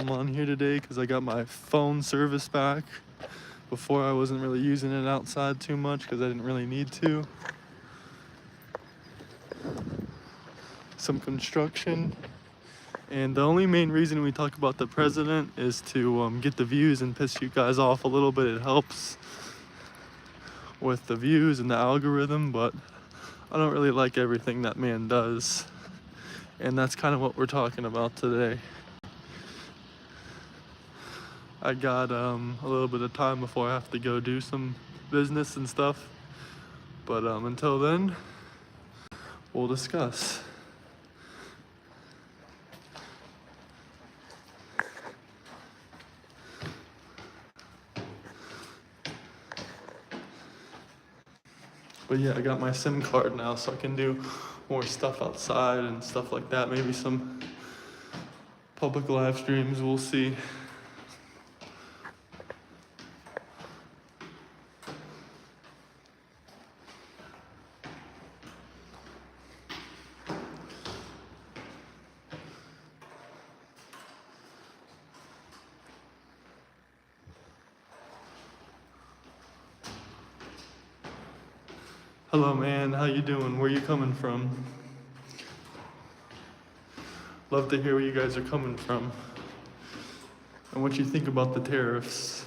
I'm on here today because I got my phone service back. Before I wasn't really using it outside too much because I didn't really need to. Some construction. And the only main reason we talk about the president is to get the views and piss you guys off a little bit. It helps with the views and the algorithm, but I don't really like everything that man does. And that's kind of what we're talking about today. I got a little bit of time before I have to go do some business and stuff. But until then, we'll discuss. But yeah, I got my SIM card now, so I can do more stuff outside and stuff like that. Maybe some public live streams, we'll see. Hello, man. How you doing? Where you coming from? Love to hear where you guys are coming from and what you think about the tariffs.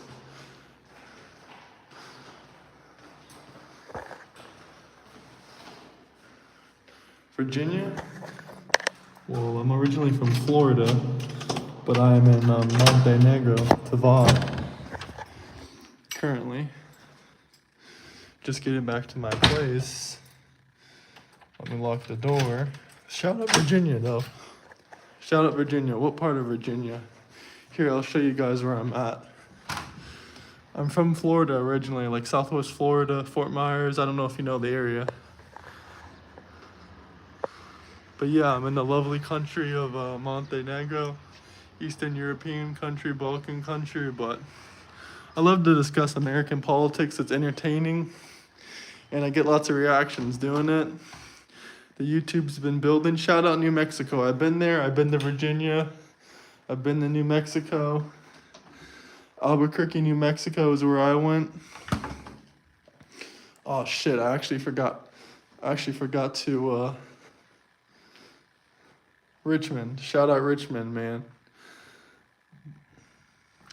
Virginia? Well, I'm originally from Florida, but I'm in Montenegro, Tavad, currently. Just getting back to my place. Let me lock the door. Shout out Virginia, though. Shout out Virginia. What part of Virginia? Here, I'll show you guys where I'm at. I'm from Florida originally, like Southwest Florida, Fort Myers. I don't know if you know the area. But yeah, I'm in the lovely country of Montenegro, Eastern European country, Balkan country. But I love to discuss American politics. It's entertaining. And I get lots of reactions doing it. The YouTube's been building. Shout out New Mexico. I've been there. I've been to Virginia. I've been to New Mexico. Albuquerque, New Mexico is where I went. Oh shit, I actually forgot to Richmond. Shout out Richmond, man.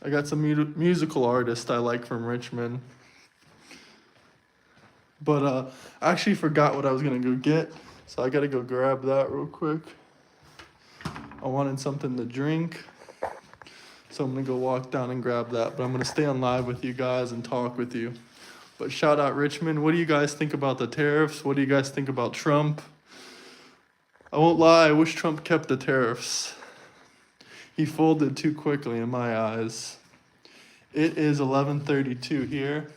I got some musical artists I like from Richmond. But I actually forgot what I was gonna go get, so I gotta go grab that real quick. I wanted something to drink, so I'm gonna go walk down and grab that. But I'm gonna stay on live with you guys and talk with you. But shout out Richmond. What do you guys think about the tariffs? What do you guys think about Trump? I won't lie, I wish Trump kept the tariffs. He folded too quickly in my eyes. It is 11:32 here.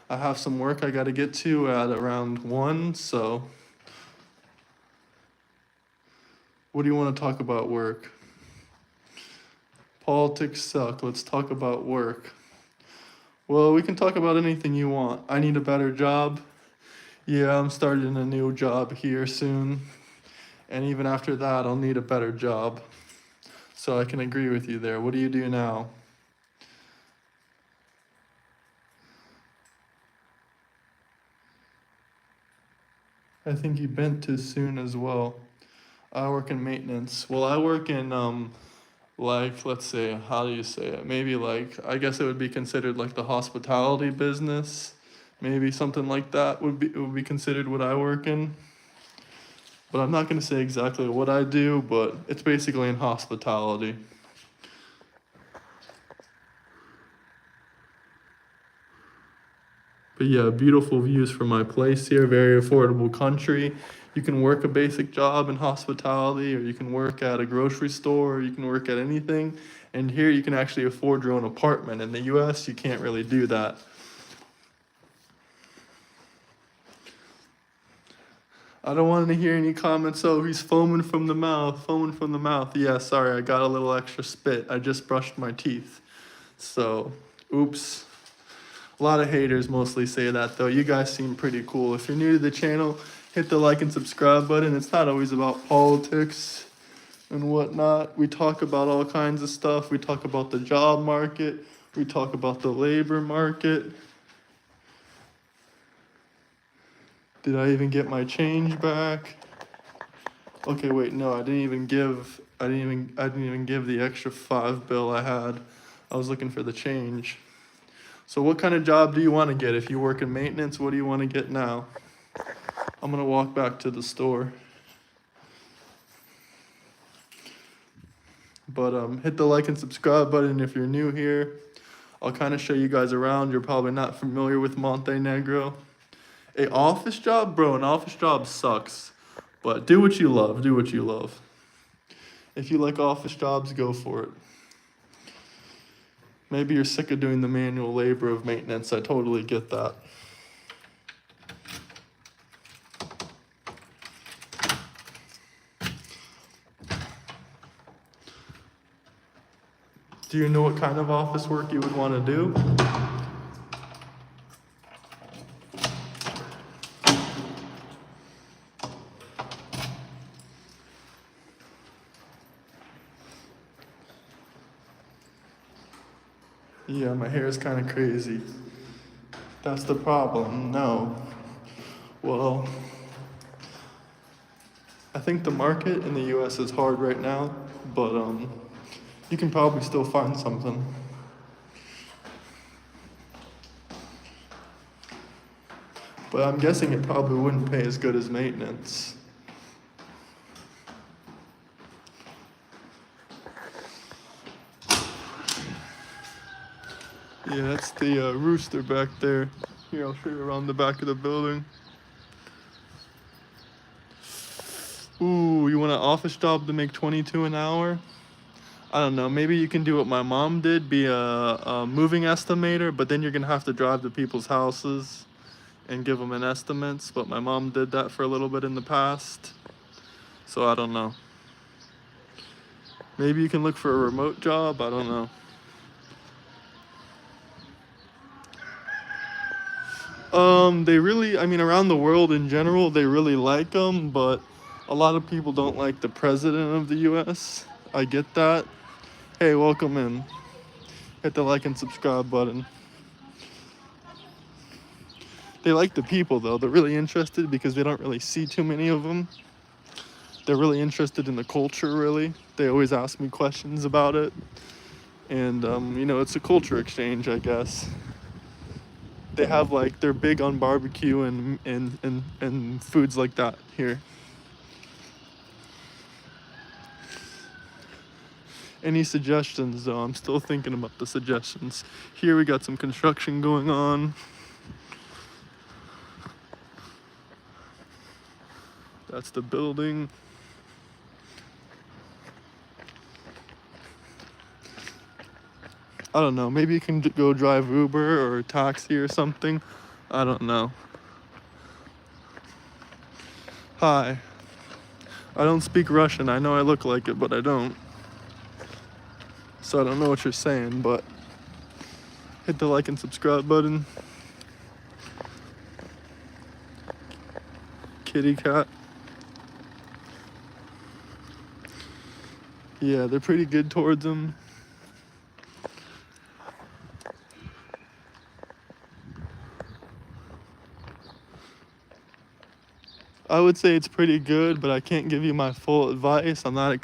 I have some work I got to get to at around 1, so what do you want to talk about work? Politics suck. Let's talk about work. Well, we can talk about anything you want. I need a better job. Yeah, I'm starting a new job here soon. And even after that, I'll need a better job. So I can agree with you there. What do you do now? I think you bent too soon as well. I work in maintenance. Well, I work in, like, let's say, how do you say it? Maybe like, I guess it would be considered like the hospitality business. Maybe something like that would be considered what I work in. But I'm not going to say exactly what I do, but it's basically in hospitality. But yeah, beautiful views from my place here, very affordable country. You can work a basic job in hospitality, or you can work at a grocery store, or you can work at anything. And here you can actually afford your own apartment. In the US, you can't really do that. I don't want to hear any comments, oh, he's foaming from the mouth. Yeah, sorry, I got a little extra spit. I just brushed my teeth. So, oops. A lot of haters mostly say that, though. You guys seem pretty cool. If you're new to the channel, hit the like and subscribe button. It's not always about politics. and whatnot. We talk about all kinds of stuff. We talk about the job market. We talk about the labor market. Did I even get my change back? Okay, wait, no, I didn't even give the extra 5 bill I had. I was looking for the change. So what kind of job do you want to get? If you work in maintenance, what do you want to get now? I'm gonna walk back to the store. But hit the like and subscribe button if you're new here. I'll kind of show you guys around. You're probably not familiar with Montenegro. An office job? Bro, an office job sucks. But do what you love. Do what you love. If you like office jobs, go for it. Maybe you're sick of doing the manual labor of maintenance. I totally get that. Do you know what kind of office work you would want to do? Yeah, my hair is kind of crazy. That's the problem. No. Well, I think the market in the US is hard right now, but you can probably still find something. But I'm guessing it probably wouldn't pay as good as maintenance. Yeah, that's the rooster back there. Here, I'll show you around the back of the building. Ooh, you want an office job to make 22 an hour? I don't know, maybe you can do what my mom did, be a moving estimator, but then you're gonna have to drive to people's houses and give them an estimates, but my mom did that for a little bit in the past, so I don't know. Maybe you can look for a remote job, I don't know. They really, I mean, around the world in general, they really like them, but a lot of people don't like the president of the US. I get that. Hey, welcome in. Hit the like and subscribe button. They like the people though. They're really interested because they don't really see too many of them. They're really interested in the culture, really. They always ask me questions about it. And, you know, it's a culture exchange, I guess. They have like, they're big on barbecue and foods like that here. Any suggestions though? I'm still thinking about the suggestions. Here we got some construction going on. That's the building. I don't know, maybe you can go drive Uber or a taxi or something. I don't know. Hi. I don't speak Russian. I know I look like it, but I don't. So I don't know what you're saying, but hit the like and subscribe button. Kitty cat. Yeah, they're pretty good towards them. I would say it's pretty good, but I can't give you my full advice. I'm not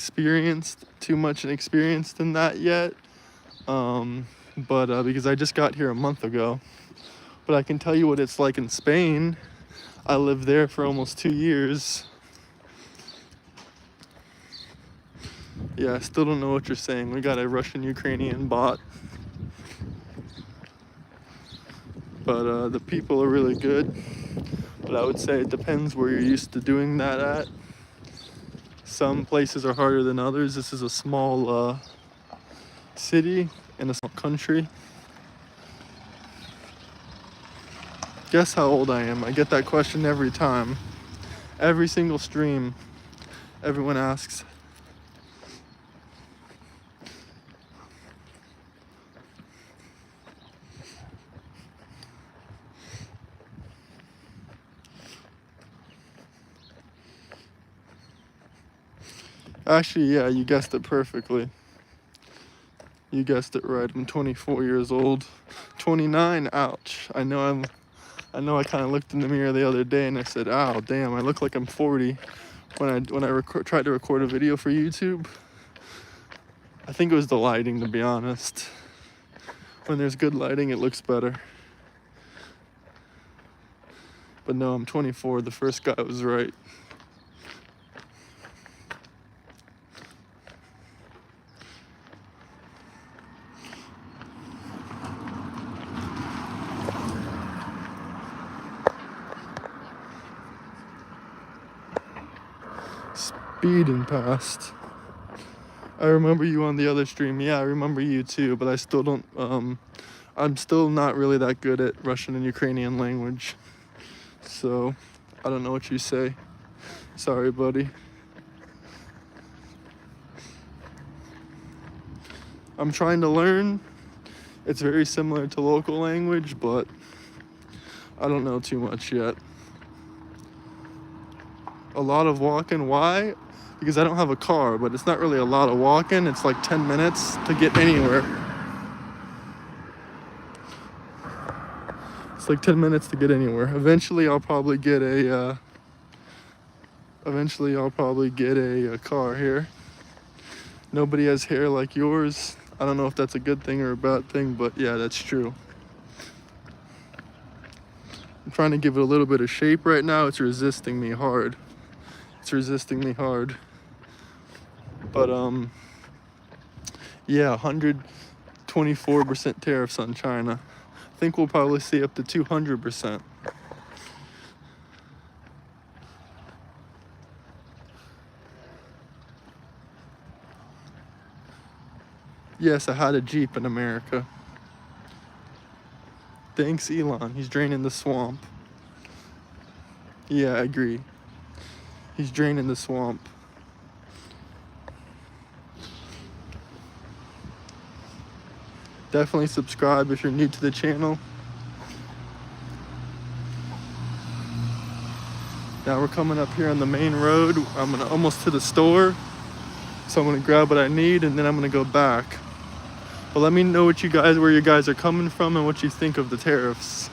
too much experienced in that yet. Because I just got here a month ago. But I can tell you what it's like in Spain. I lived there for almost 2 years. Yeah, I still don't know what you're saying. We got a Russian-Ukrainian bot. But the people are really good. But I would say it depends where you're used to doing that at. Some places are harder than others. This is a small city in a small country. Guess how old I am? I get that question every time. Every single stream, everyone asks. Actually, yeah, you guessed it perfectly. You guessed it right. I'm 24 years old. 29, ouch. I know I kind of looked in the mirror the other day and I said, "Ow, damn, I look like I'm 40." When I tried to record a video for YouTube. I think it was the lighting, to be honest. When there's good lighting, it looks better. But no, I'm 24. The first guy was right. Speeding past. I remember you on the other stream. Yeah, I remember you too, but I still don't, I'm still not really that good at Russian and Ukrainian language. So, I don't know what you say. Sorry, buddy. I'm trying to learn. It's very similar to local language, but I don't know too much yet. A lot of walking. Why? Because I don't have a car, but it's not really a lot of walking. It's like 10 minutes to get anywhere. It's like 10 minutes to get anywhere. Eventually I'll probably get a car here. Nobody has hair like yours. I don't know if that's a good thing or a bad thing, but yeah, that's true. I'm trying to give it a little bit of shape right now. It's resisting me hard. But yeah, 124% tariffs on China. I think we'll probably see up to 200%. Yes, I had a Jeep in America. Thanks, Elon. He's draining the swamp. Yeah, I agree. He's draining the swamp. Definitely subscribe if you're new to the channel. Now we're coming up here on the main road. I'm almost to the store. So I'm gonna grab what I need and then I'm gonna go back. But let me know where you guys are coming from and what you think of the tariffs.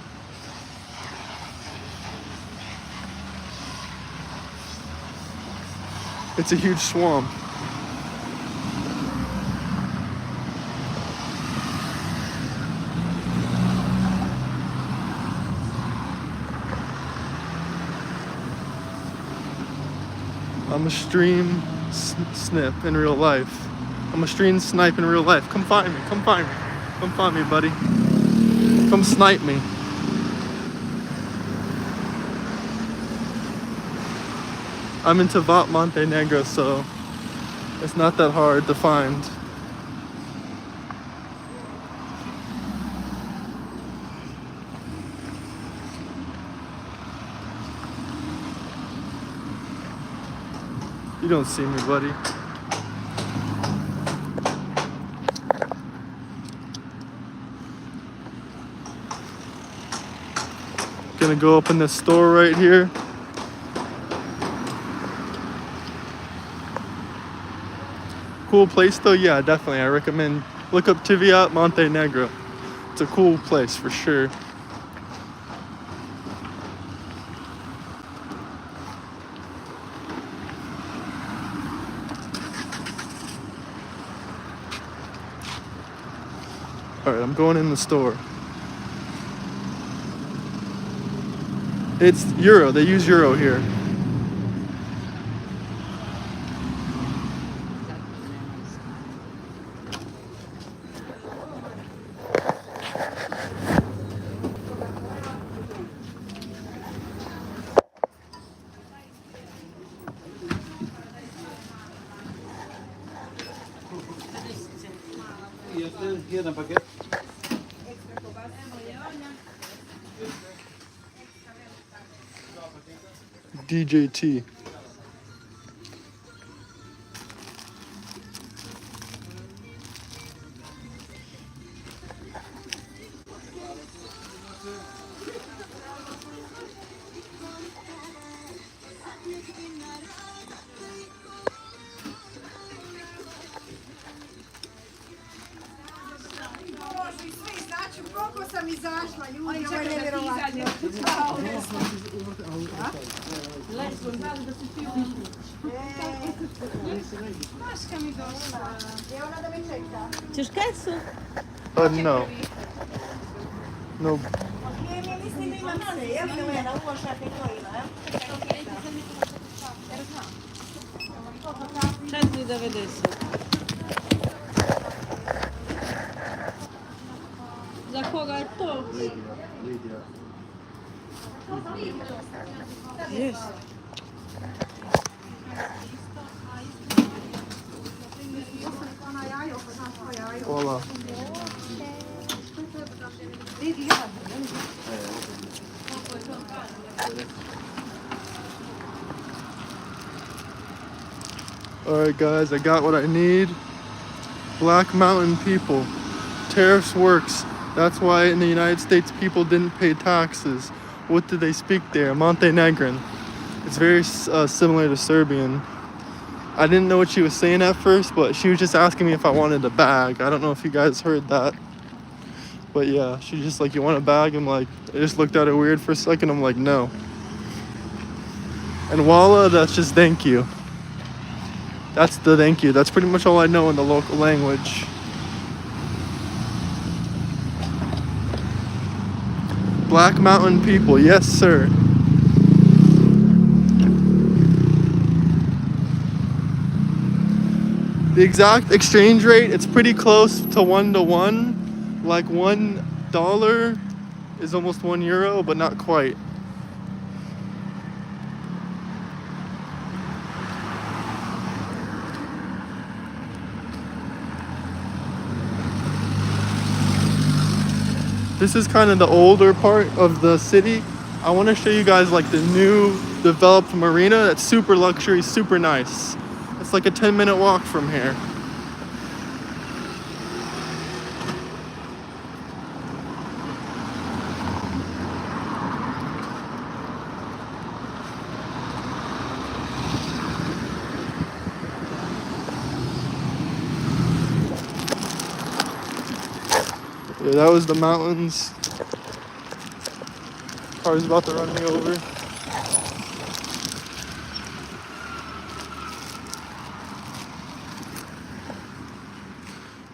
It's a huge swamp. I'm a stream snip in real life. I'm a stream snipe in real life. Come find me. Come find me. Come find me, buddy. Come snipe me. I'm in Tavat, Montenegro, so it's not that hard to find. You don't see me, buddy. Gonna go open this store right here. Cool place though, yeah, definitely. I recommend look up Tiviat, Montenegro. It's a cool place for sure. Alright, I'm going in the store. It's euro, they use euro here. DJT. Ci scherzo? No. No. Certo di vedesse. Za koga je to? Jest. Voila. Alright guys, I got what I need. Black Mountain people. Tariffs works. That's why in the United States people didn't pay taxes. What did they speak there? Montenegrin. It's very similar to Serbian. I didn't know what she was saying at first, but she was just asking me if I wanted a bag. I don't know if you guys heard that. But yeah, she's just like, you want a bag? I'm like, I just looked at her weird for a second. I'm like, no. And Walla, that's just thank you. That's the thank you. That's pretty much all I know in the local language. Black Mountain people, yes sir. The exact exchange rate, it's pretty close to 1 to 1. Like $1 is almost €1, but not quite. This is kind of the older part of the city. I want to show you guys like the new developed marina that's super luxury, super nice. It's like a 10-minute walk from here. Yeah, that was the mountains. Car's about to run me over.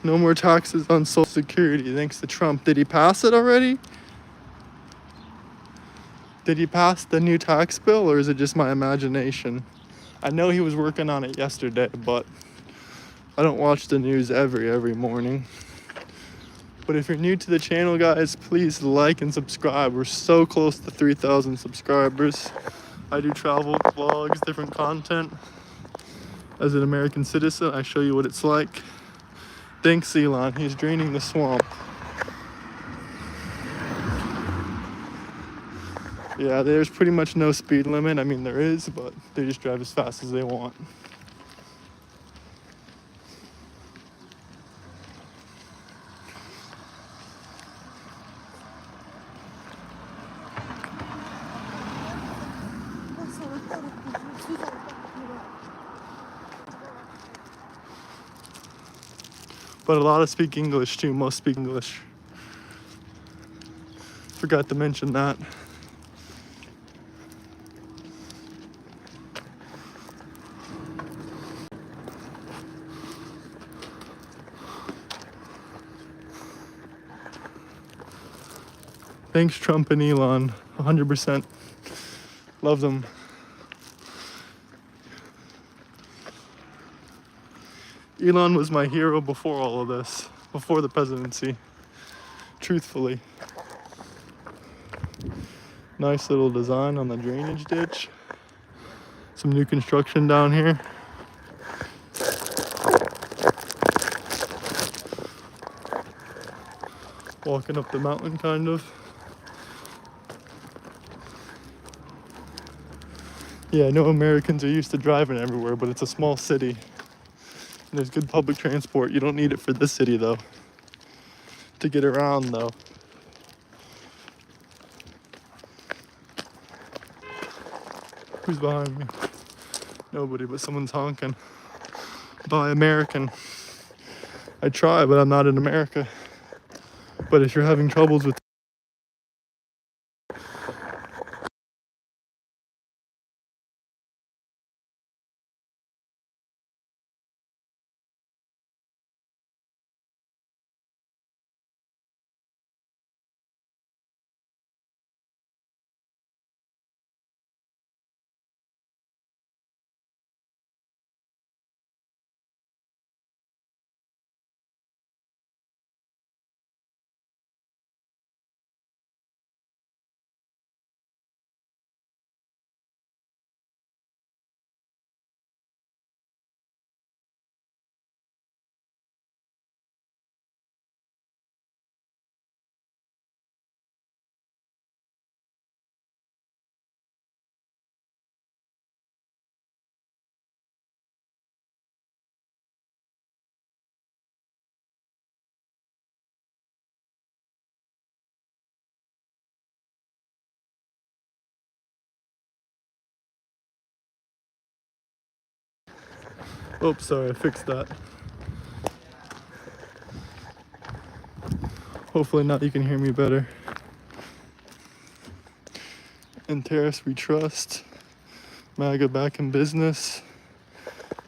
No more taxes on Social Security thanks to Trump. Did he pass it already? Did he pass the new tax bill, or is it just my imagination? I know he was working on it yesterday, but I don't watch the news every morning. But if you're new to the channel, guys, please like and subscribe. We're so close to 3,000 subscribers. I do travel vlogs, different content. As an American citizen, I show you what it's like. Thanks, Elon. He's draining the swamp. Yeah, there's pretty much no speed limit. I mean, there is, but they just drive as fast as they want. But a lot of speak English too. Most speak English. Forgot to mention that. Thanks, Trump and Elon. 100%. Love them. Elon was my hero before all of this, before the presidency. Truthfully. Nice little design on the drainage ditch. Some new construction down here. Walking up the mountain, kind of. Yeah, I know Americans are used to driving everywhere, but it's a small city. And there's good public transport. You don't need it for this city, though. To get around, though. Who's behind me? Nobody, but someone's honking. Buy American. I try, but I'm not in America. But if you're having troubles with Oops, sorry, I fixed that. Hopefully now you can hear me better. In tariffs we trust. MAGA back in business.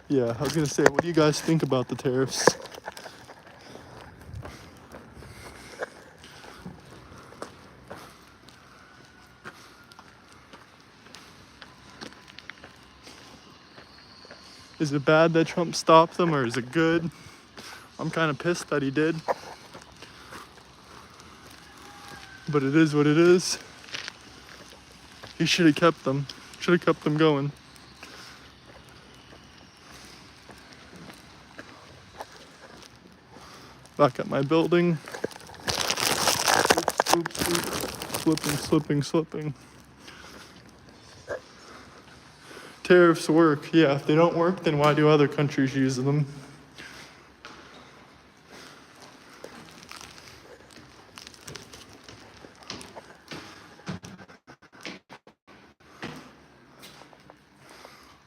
Yeah, I was gonna say, what do you guys think about the tariffs? Is it bad that Trump stopped them, or is it good? I'm kind of pissed that he did. But it is what it is. He should have kept them. Should have kept them going. Back at my building. Oops, oops, oops. Slipping. Tariffs work. Yeah, if they don't work, then why do other countries use them?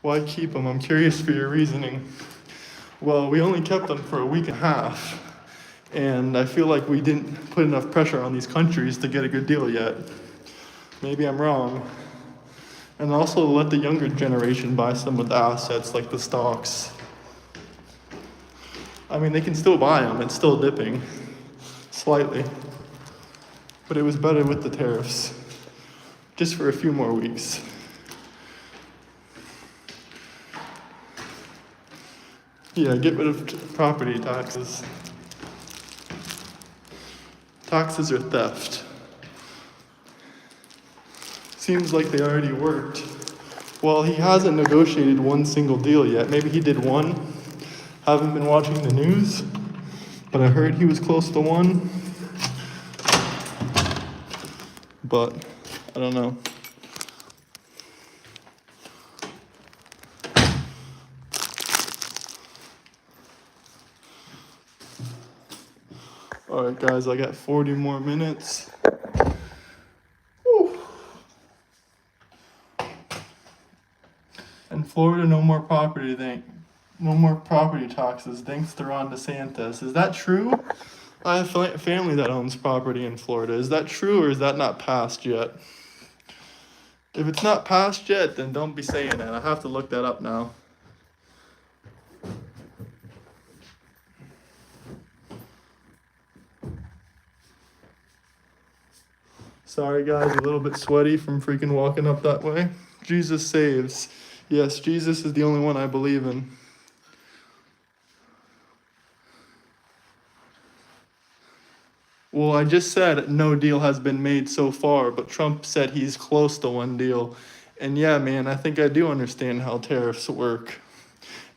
Why keep them? I'm curious for your reasoning. Well, we only kept them for a week and a half, and I feel like we didn't put enough pressure on these countries to get a good deal yet. Maybe I'm wrong. And also let the younger generation buy some of the assets like the stocks. I mean, they can still buy them, it's still dipping slightly. But it was better with the tariffs, just for a few more weeks. Yeah, get rid of property taxes. Taxes are theft. Seems like they already worked. Well, he hasn't negotiated one single deal yet. Maybe he did one. Haven't been watching the news, but I heard he was close to one. But I don't know. Alright guys, I got 40 more minutes. Whew. In Florida, no more property taxes thanks to Ron DeSantis. Is that true? I have family that owns property in Florida. Is that true, or is that not passed yet? If it's not passed yet, then don't be saying that. I have to look that up now. Sorry guys, a little bit sweaty from freaking walking up that way. Jesus saves. Yes, Jesus is the only one I believe in. Well, I just said no deal has been made so far, but Trump said he's close to one deal. And yeah, man, I think I do understand how tariffs work.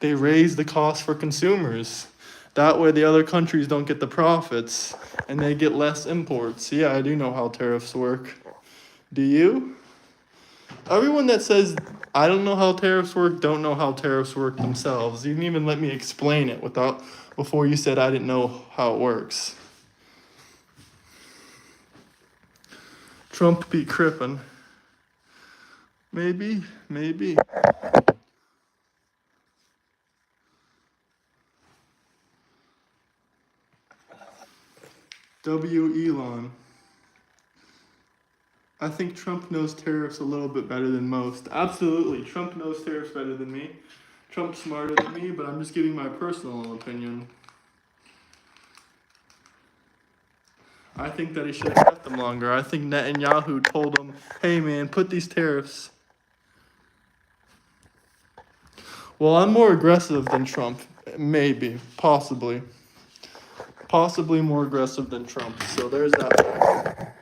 They raise the cost for consumers. That way the other countries don't get the profits and they get less imports. Yeah, I do know how tariffs work. Do you? Everyone that says I don't know how tariffs work don't know how tariffs work themselves. You didn't even let me explain it before you said I didn't know how it works. Trump be crippin'. Maybe. Elon. I think Trump knows tariffs a little bit better than most. Absolutely, Trump knows tariffs better than me. Trump's smarter than me, but I'm just giving my personal opinion. I think that he should have kept them longer. I think Netanyahu told him, hey man, put these tariffs. Well, I'm more aggressive than Trump. Maybe, possibly. Possibly more aggressive than Trump. So there's that.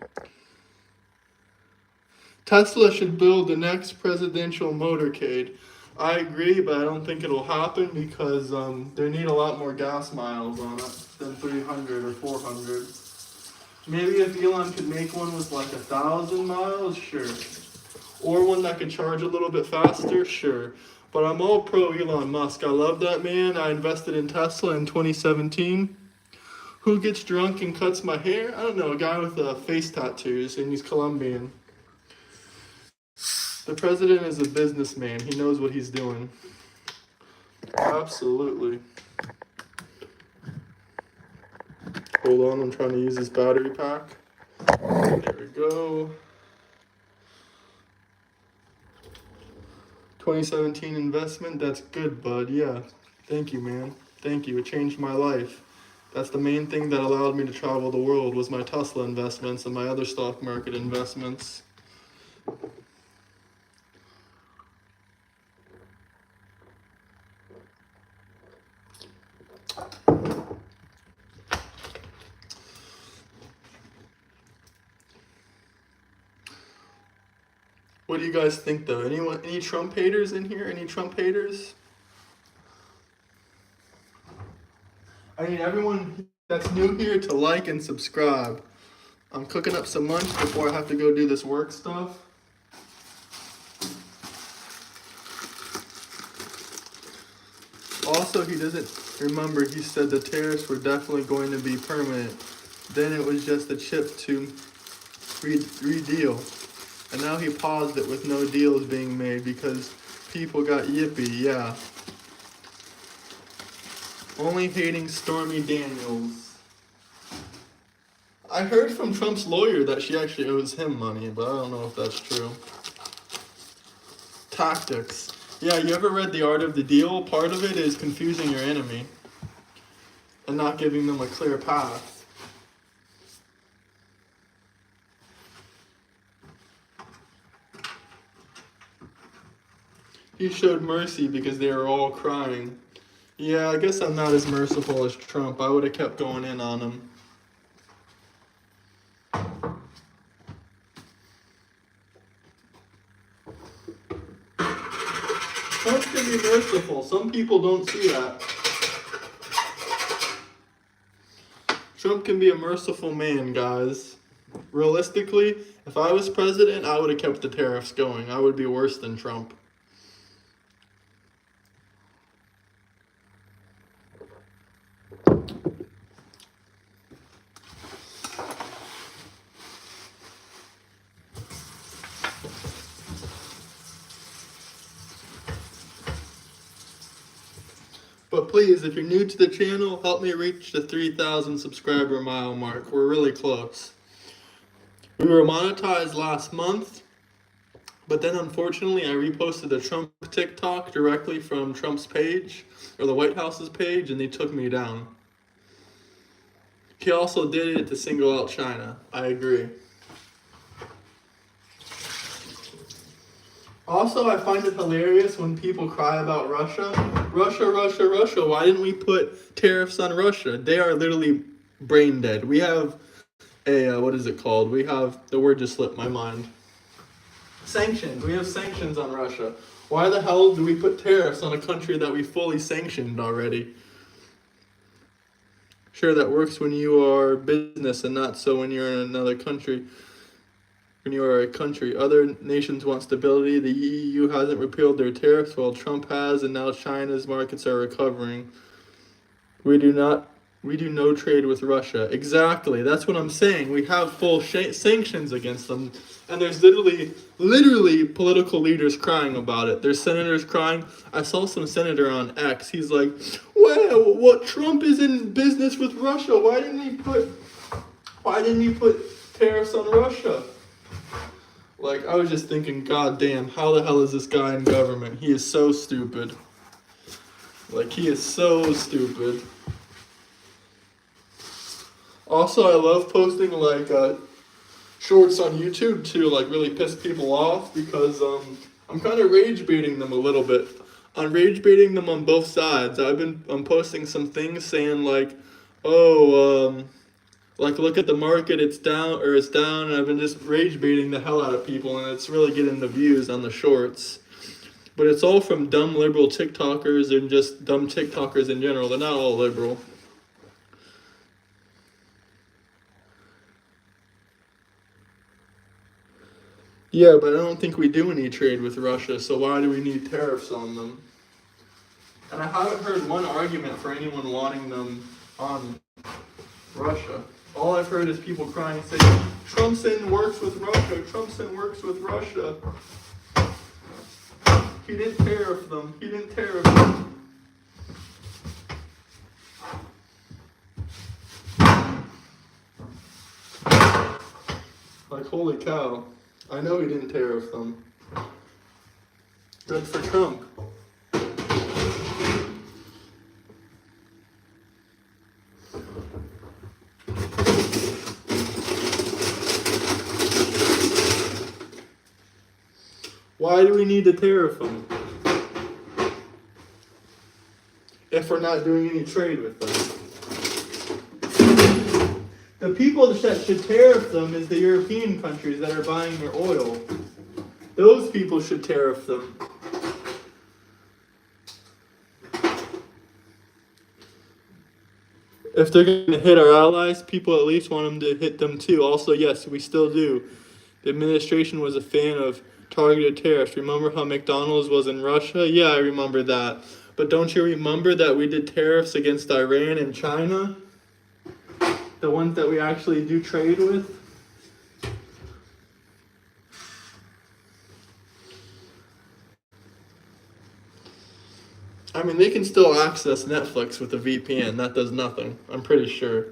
Tesla should build the next presidential motorcade. I agree, but I don't think it'll happen because they need a lot more gas miles on it than 300 or 400. Maybe if Elon could make one with like 1,000 miles, sure. Or one that could charge a little bit faster, sure. But I'm all pro Elon Musk. I love that man. I invested in Tesla in 2017. Who gets drunk and cuts my hair? I don't know, a guy with face tattoos, and he's Colombian. The president is a businessman. He knows what he's doing. Absolutely. Hold on, I'm trying to use this battery pack. There we go. 2017 investment, that's good, bud. Yeah. Thank you, man. Thank you. It changed my life. That's the main thing that allowed me to travel the world was my Tesla investments and my other stock market investments. What do you guys think though? Any Trump haters in here? Any Trump haters? I need everyone that's new here to like and subscribe. I'm cooking up some lunch before I have to go do this work stuff. Also, he doesn't remember he said the tariffs were definitely going to be permanent. Then it was just a chip to re-deal. And now he paused it with no deals being made because people got yippee, yeah. Only hating Stormy Daniels. I heard from Trump's lawyer that she actually owes him money, but I don't know if that's true. Tactics. Yeah, you ever read The Art of the Deal? Part of it is confusing your enemy and not giving them a clear path. He showed mercy because they were all crying. Yeah, I guess I'm not as merciful as Trump. I would have kept going in on him. Trump can be merciful. Some people don't see that. Trump can be a merciful man, guys. Realistically, if I was president, I would have kept the tariffs going. I would be worse than Trump. But please, if you're new to the channel, help me reach the 3,000 subscriber mile mark. We're really close. We were monetized last month, but then unfortunately I reposted a Trump TikTok directly from Trump's page, or the White House's page, and they took me down. He also did it to single out China. I agree. Also, I find it hilarious when people cry about Russia. Russia, Russia, Russia. Why didn't we put tariffs on Russia? They are literally brain dead. We have what is it called? We have, the word just slipped my mind. Sanctions. We have sanctions on Russia. Why the hell do we put tariffs on a country that we fully sanctioned already? Sure, that works when you are business and not so when you're in another country. When you are a country, other nations want stability. The EU hasn't repealed their tariffs while Trump has, and now China's markets are recovering. We do no trade with Russia. Exactly, that's what I'm saying. We have full sanctions against them, and there's literally political leaders crying about it. There's senators crying. I saw some senator on X. He's like, well, what, Trump is in business with Russia. Why didn't he put tariffs on Russia? Like, I was just thinking, god damn, how the hell is this guy in government? He is so stupid. Like, he is so stupid. Also, I love posting, like, shorts on YouTube to, like, really piss people off because, I'm kind of rage baiting them a little bit. I'm rage baiting them on both sides. I'm posting some things saying, like, oh, like, look at the market, it's down, and I've been just rage baiting the hell out of people, and it's really getting the views on the shorts. But it's all from dumb liberal TikTokers and just dumb TikTokers in general. They're not all liberal. Yeah, but I don't think we do any trade with Russia, so why do we need tariffs on them? And I haven't heard one argument for anyone wanting them on Russia. All I've heard is people crying saying, Trumpson works with Russia, Trumpson works with Russia. He didn't tariff them, Like, holy cow. I know he didn't tariff them. Good for Trump. Why do we need to tariff them if we're not doing any trade with them? The people that should tariff them is the European countries that are buying their oil. Those people should tariff them. If they're going to hit our allies, people at least want them to hit them too. Also, yes, we still do. The administration was a fan of targeted tariffs. Remember how McDonald's was in Russia? Yeah, I remember that. But don't you remember that we did tariffs against Iran and China? The ones that we actually do trade with? I mean, they can still access Netflix with a VPN. That does nothing, I'm pretty sure.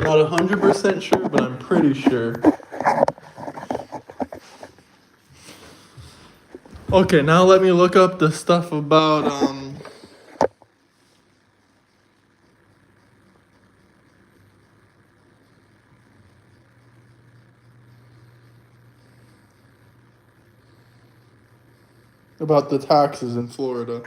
Not 100% sure, but I'm pretty sure. Okay, now let me look up the stuff about the taxes in Florida.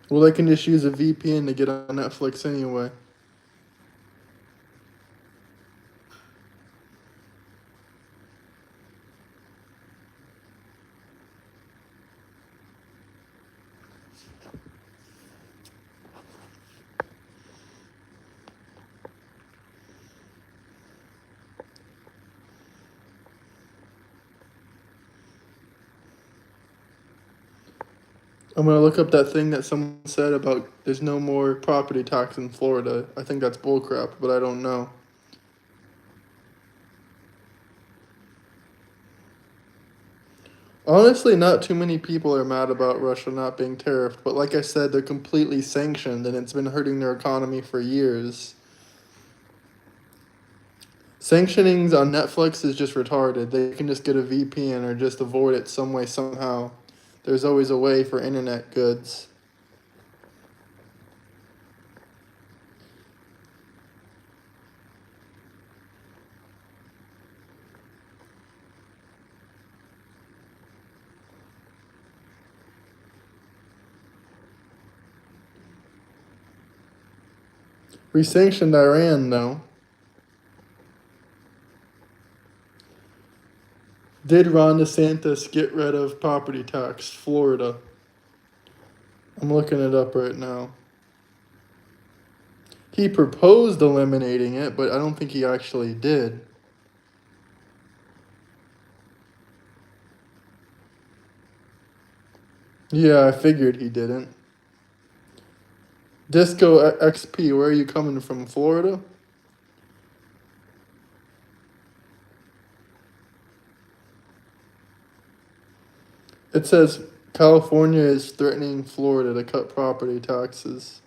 Well, they can just use a VPN to get on Netflix anyway. I'm gonna look up that thing that someone said about there's no more property tax in Florida. I think that's bullcrap, but I don't know. Honestly, not too many people are mad about Russia not being tariffed, but like I said, they're completely sanctioned and it's been hurting their economy for years. Sanctionings on Netflix is just retarded. They can just get a VPN or just avoid it some way, somehow. There's always a way for internet goods. We sanctioned Iran, though. Did Ron DeSantis get rid of property tax, Florida? I'm looking it up right now. He proposed eliminating it, but I don't think he actually did. Yeah, I figured he didn't. Disco XP, where are you coming from, Florida? It says California is threatening Florida to cut property taxes.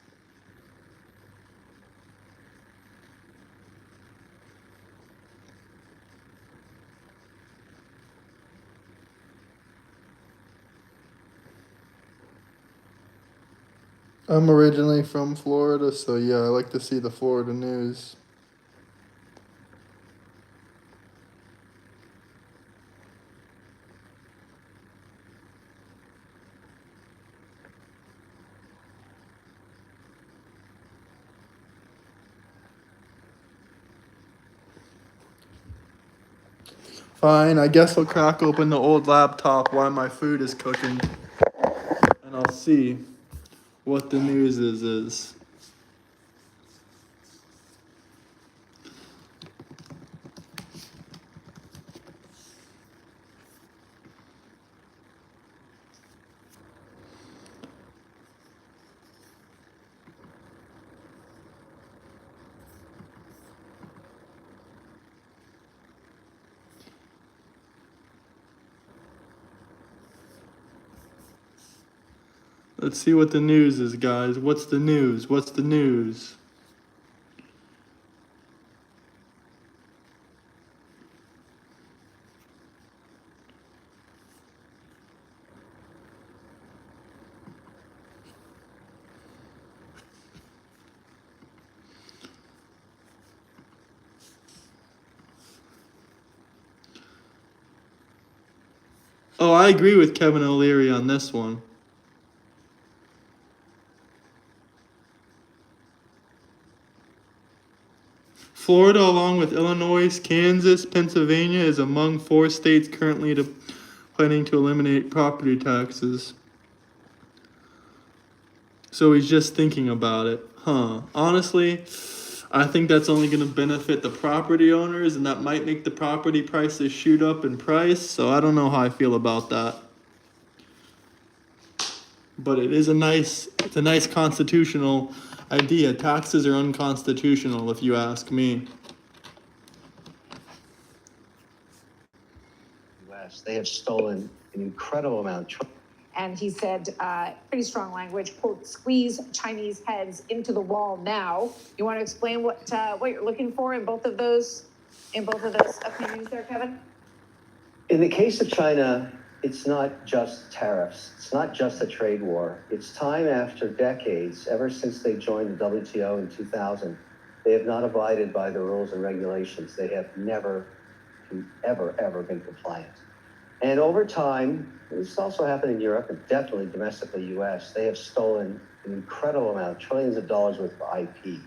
I'm originally from Florida, so yeah, I like to see the Florida news. Fine, I guess I'll crack open the old laptop while my food is cooking, and I'll see what the news is. Let's see what the news is, guys. What's the news? What's the news? Oh, I agree with Kevin O'Leary on this one. Florida, along with Illinois, Kansas, Pennsylvania, is among 4 states currently planning to eliminate property taxes. So he's just thinking about it. Honestly, I think that's only going to benefit the property owners, and that might make the property prices shoot up in price. So I don't know how I feel about that. But it's a nice constitutional idea. Taxes are unconstitutional, if you ask me. They have stolen an incredible amount. And he said, pretty strong language, quote, squeeze Chinese heads into the wall now. You want to explain what you're looking for in both of those opinions there, Kevin? In the case of China, it's not just tariffs. It's not just a trade war. It's time after decades, ever since they joined the WTO in 2000, they have not abided by the rules and regulations. They have never, ever been compliant. And over time, this also happened in Europe and definitely domestically US, they have stolen an incredible amount, trillions of dollars worth of IP.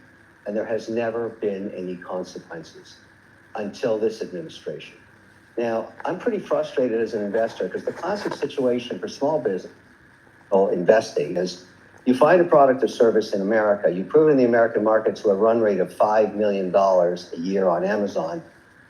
And there has never been any consequences until this administration. Now, I'm pretty frustrated as an investor because the classic situation for small business investing is you find a product or service in America, you prove it in the American market to a run rate of $5 million a year on Amazon,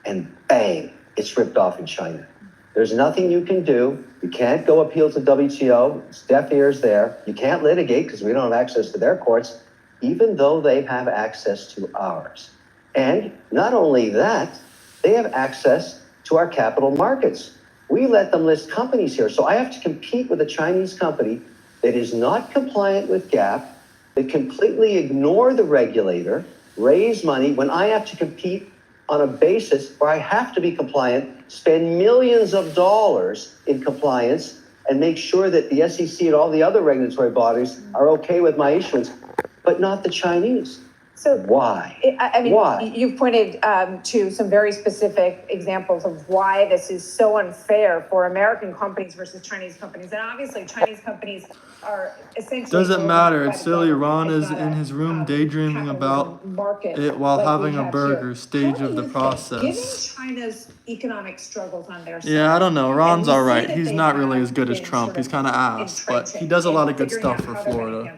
and bang, it's ripped off in China. There's nothing you can do. You can't go appeal to WTO. It's deaf ears there. You can't litigate because we don't have access to their courts, even though they have access to ours. And not only that, they have access to our capital markets. We let them list companies here. So I have to compete with a Chinese company that is not compliant with GAAP, that completely ignore the regulator, raise money when I have to compete on a basis where I have to be compliant, spend millions of dollars in compliance, and make sure that the SEC and all the other regulatory bodies are okay with my issuance, but not the Chinese. So why? Why? You've pointed to some very specific examples of why this is so unfair for American companies versus Chinese companies. And obviously, Chinese companies are essentially... Doesn't matter. It's still Iran is in his room daydreaming about it while having a burger, stage of the process. Given China's economic struggles on their side... Yeah, I don't know. Ron's all right. He's not really as good as Trump. He's kind of ass, but he does a lot of good stuff for Florida.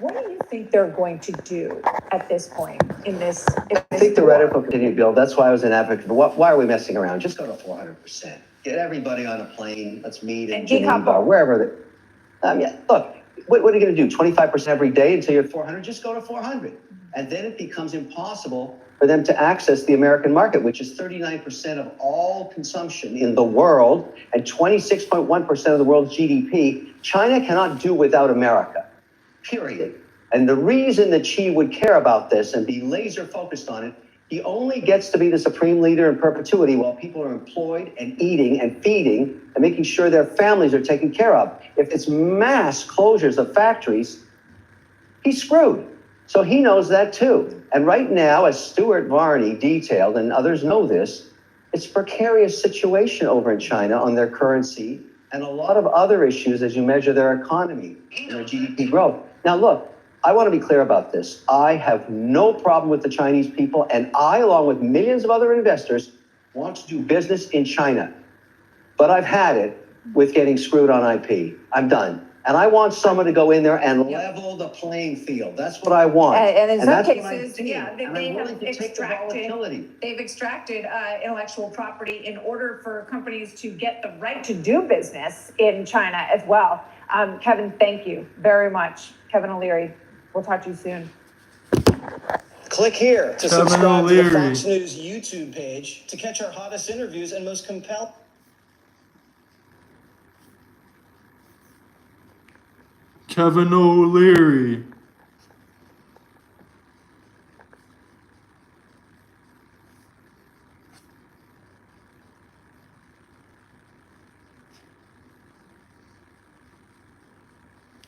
What do you think they're going to do at this point in this? I think the rhetoric will continue to build. That's why I was an advocate. But why are we messing around? Just go to 400%. Get everybody on a plane. Let's meet in Geneva or wherever. Look, what are you going to do? 25% every day until you're 400? Just go to 400. And then it becomes impossible for them to access the American market, which is 39% of all consumption in the world and 26.1% of the world's GDP. China cannot do without America. Period. And the reason that Xi would care about this and be laser focused on it, he only gets to be the supreme leader in perpetuity while people are employed and eating and feeding and making sure their families are taken care of. If it's mass closures of factories, he's screwed. So he knows that too. And right now, as Stuart Varney detailed, and others know this, it's a precarious situation over in China on their currency and a lot of other issues as you measure their economy and their GDP growth. Now, look, I want to be clear about this. I have no problem with the Chinese people, and I, along with millions of other investors, want to do business in China. But I've had it with getting screwed on IP. I'm done. And I want someone to go in there and level the playing field. That's what I want. And in some cases, they have extracted intellectual property in order for companies to get the right to do business in China as well. Kevin, thank you very much. Kevin O'Leary, we'll talk to you soon. Click here to subscribe to the Fox News YouTube page to catch our hottest interviews and most compelling. Kevin O'Leary.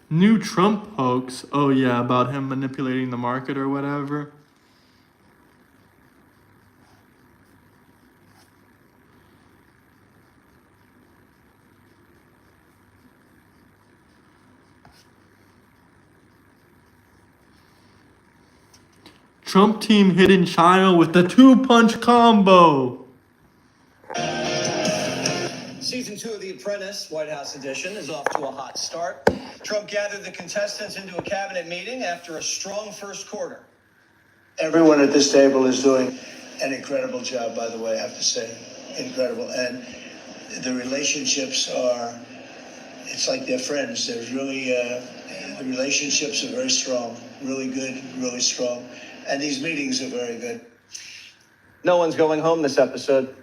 New Trump hoax. Oh yeah, about him manipulating the market or whatever. Trump team hit in China with the 2-punch combo. Season 2 of The Apprentice, White House edition, is off to a hot start. Trump gathered the contestants into a cabinet meeting after a strong first quarter. Everyone at this table is doing an incredible job, by the way, I have to say. Incredible. And the relationships are, it's like they're friends. There's really, the relationships are very strong, really good, really strong. And these meetings are very good. No one's going home this episode.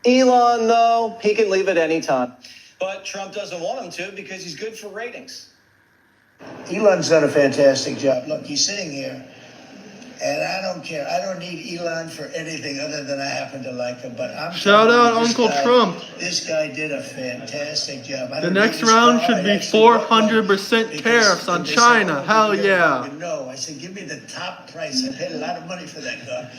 Elon, though, he can leave at any time. But Trump doesn't want him to because he's good for ratings. Elon's done a fantastic job. Look, he's sitting here, and I don't care. I don't need Elon for anything other than I happen to like him. But I'm Shout out telling you, Uncle Trump. This guy did a fantastic job. The next round should be 400% tariffs on China. Hell yeah. No, I said, give me the top price. I paid a lot of money for that car.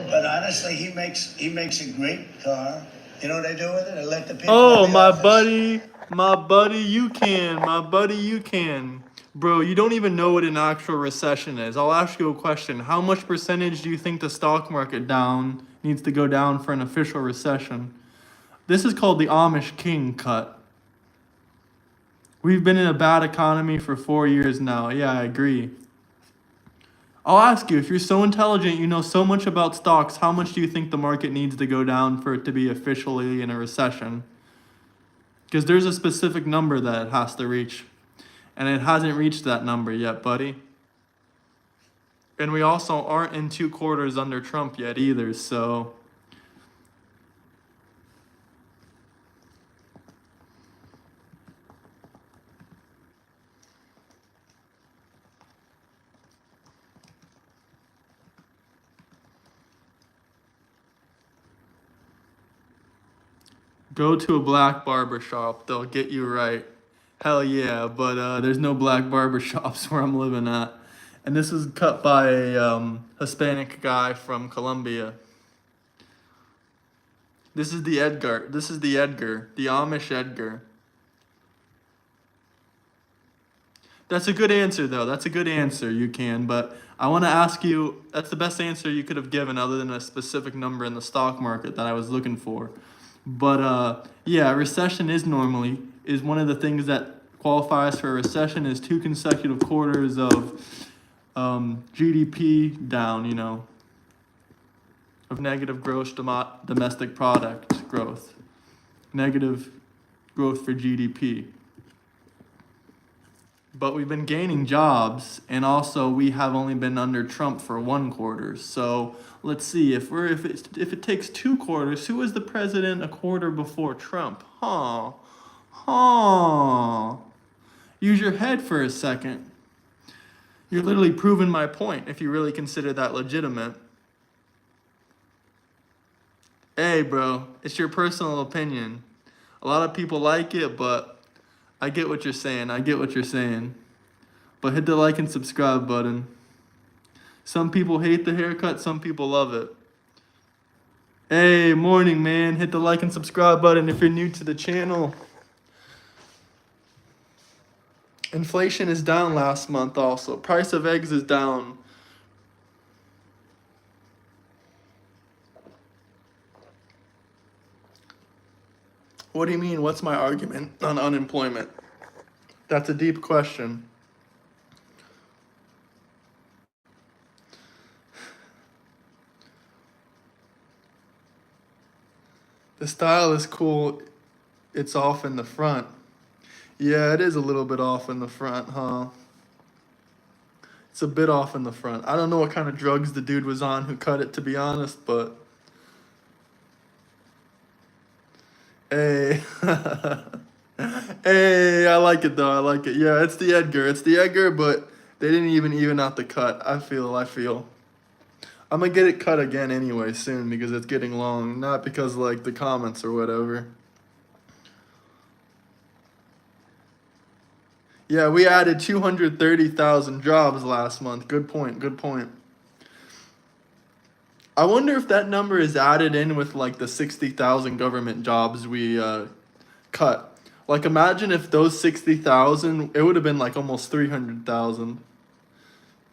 But honestly, he makes a great car. You know what I do with it? I let the people. Oh, in the my office. buddy, you can. Bro, you don't even know what an actual recession is. I'll ask you a question. How much percentage do you think the stock market needs to go down for an official recession? This is called the Amish King cut. We've been in a bad economy for 4 years now. Yeah, I agree. I'll ask you, if you're so intelligent, you know so much about stocks, how much do you think the market needs to go down for it to be officially in a recession? Because there's a specific number that it has to reach. And it hasn't reached that number yet, buddy. And we also aren't in 2 quarters under Trump yet either, so... Go to a black barber shop, they'll get you right. Hell yeah, but there's no black barber shops where I'm living at. And this is cut by a Hispanic guy from Colombia. This is the Edgar, the Amish Edgar. That's a good answer though, that's a good answer, you can, but I want to ask you, that's the best answer you could have given other than a specific number in the stock market that I was looking for. But yeah, recession is one of the things that qualifies for a recession is 2 consecutive quarters of GDP down, you know, of negative gross domestic product growth, negative growth for GDP. But we've been gaining jobs, and also we have only been under Trump for 1 quarter. So let's see, if it takes 2 quarters, who was the president a quarter before Trump? Use your head for a second. You're literally proving my point if you really consider that legitimate. Hey, bro, it's your personal opinion. A lot of people like it, but I get what you're saying. But hit the like and subscribe button. Some people hate the haircut, some people love it. Hey, morning, man. Hit the like and subscribe button if you're new to the channel. Inflation is down last month also. Price of eggs is down. What do you mean? What's my argument on unemployment? That's a deep question. The style is cool. It's off in the front. Yeah, it is a little bit off in the front, huh? It's a bit off in the front. I don't know what kind of drugs the dude was on who cut it, to be honest, but... Hey. Hey, I like it though. I like it. Yeah, it's the Edgar. It's the Edgar, but they didn't even out the cut. I feel. I'm gonna get it cut again anyway soon because it's getting long. Not because like the comments or whatever. Yeah, we added 230,000 jobs last month. Good point. Good point. I wonder if that number is added in with like the 60,000 government jobs we cut. Like imagine if those 60,000, it would have been like almost 300,000.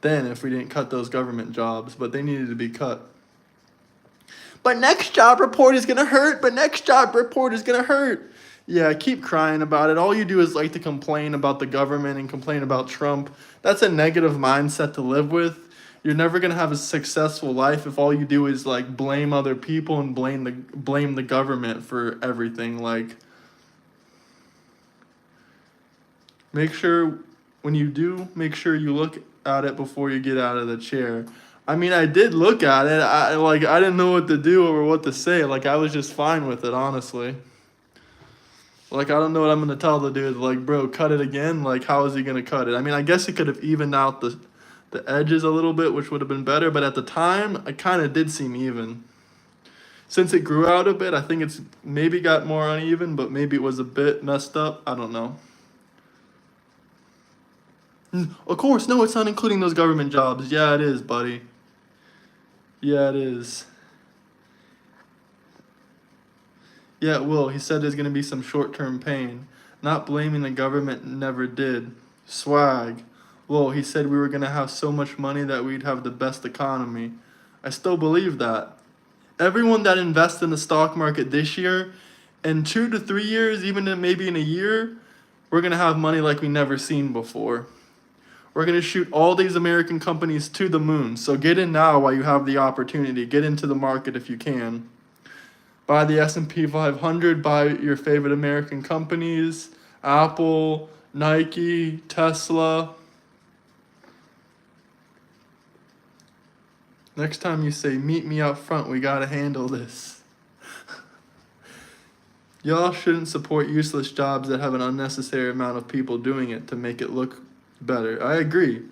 Then if we didn't cut those government jobs, but they needed to be cut. But next job report is gonna hurt. But next job report is gonna hurt. Yeah, keep crying about it. All you do is like to complain about the government and complain about Trump. That's a negative mindset to live with. You're never gonna have a successful life if all you do is like blame other people and blame the government for everything. Like, make sure when you do, make sure you look at it before you get out of the chair. I mean, I did look at it. I didn't know what to do or what to say. Like I was just fine with it, honestly. Like I don't know what I'm gonna tell the dude. Like, bro, cut it again. Like, how is he gonna cut it? I mean, I guess he could have evened out the edges a little bit, which would have been better. But at the time, it kind of did seem even. Since it grew out a bit, I think it's maybe got more uneven, but maybe it was a bit messed up. I don't know. Of course, no, it's not including those government jobs. Yeah, it is, buddy. Yeah, it is. Yeah, it will. He said there's going to be some short term pain. Not blaming the government never did. Swag. Well, he said we were going to have so much money that we'd have the best economy. I still believe that. Everyone that invests in the stock market this year, in 2 to 3 years, even maybe in a year, we're going to have money like we never seen before. We're going to shoot all these American companies to the moon. So get in now while you have the opportunity. Get into the market if you can. Buy the S&P 500, buy your favorite American companies, Apple, Nike, Tesla. Next time you say, meet me out front, we gotta handle this. Y'all shouldn't support useless jobs that have an unnecessary amount of people doing it to make it look better. I agree.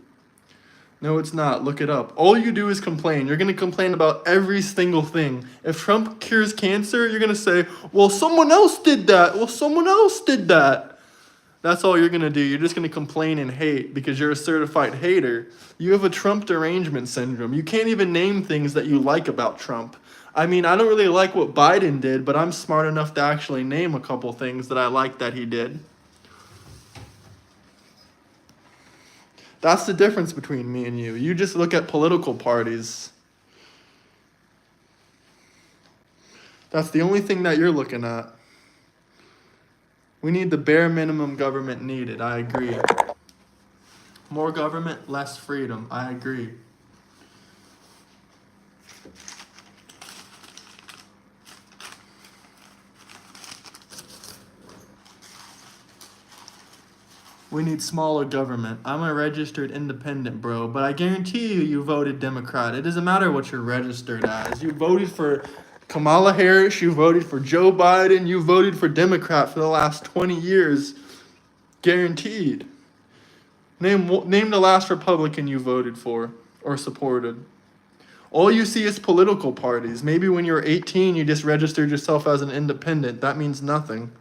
No, it's not. Look it up. All you do is complain. You're going to complain about every single thing. If Trump cures cancer, you're going to say, well, someone else did that. Well, someone else did that. That's all you're going to do. You're just going to complain and hate because you're a certified hater. You have a Trump derangement syndrome. You can't even name things that you like about Trump. I mean, I don't really like what Biden did, but I'm smart enough to actually name a couple things that I like that he did. That's the difference between me and you. You just look at political parties. That's the only thing that you're looking at. We need the bare minimum government needed. I agree. More government, less freedom. I agree. We need smaller government. I'm a registered independent, bro, but I guarantee you voted Democrat. It doesn't matter what you're registered as. You voted for Kamala Harris, you voted for Joe Biden, you voted for Democrat for the last 20 years. Guaranteed. Name the last Republican you voted for or supported. All you see is political parties. Maybe when you were 18, you just registered yourself as an independent. That means nothing.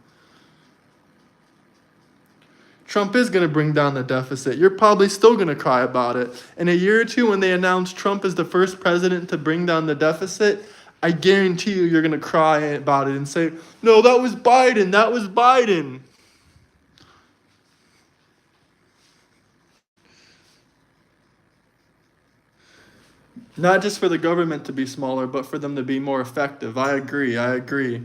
Trump is going to bring down the deficit. You're probably still going to cry about it. In a year or two, when they announce Trump is the first president to bring down the deficit, I guarantee you're going to cry about it and say, no, that was Biden. That was Biden. Not just for the government to be smaller, but for them to be more effective. I agree. I agree.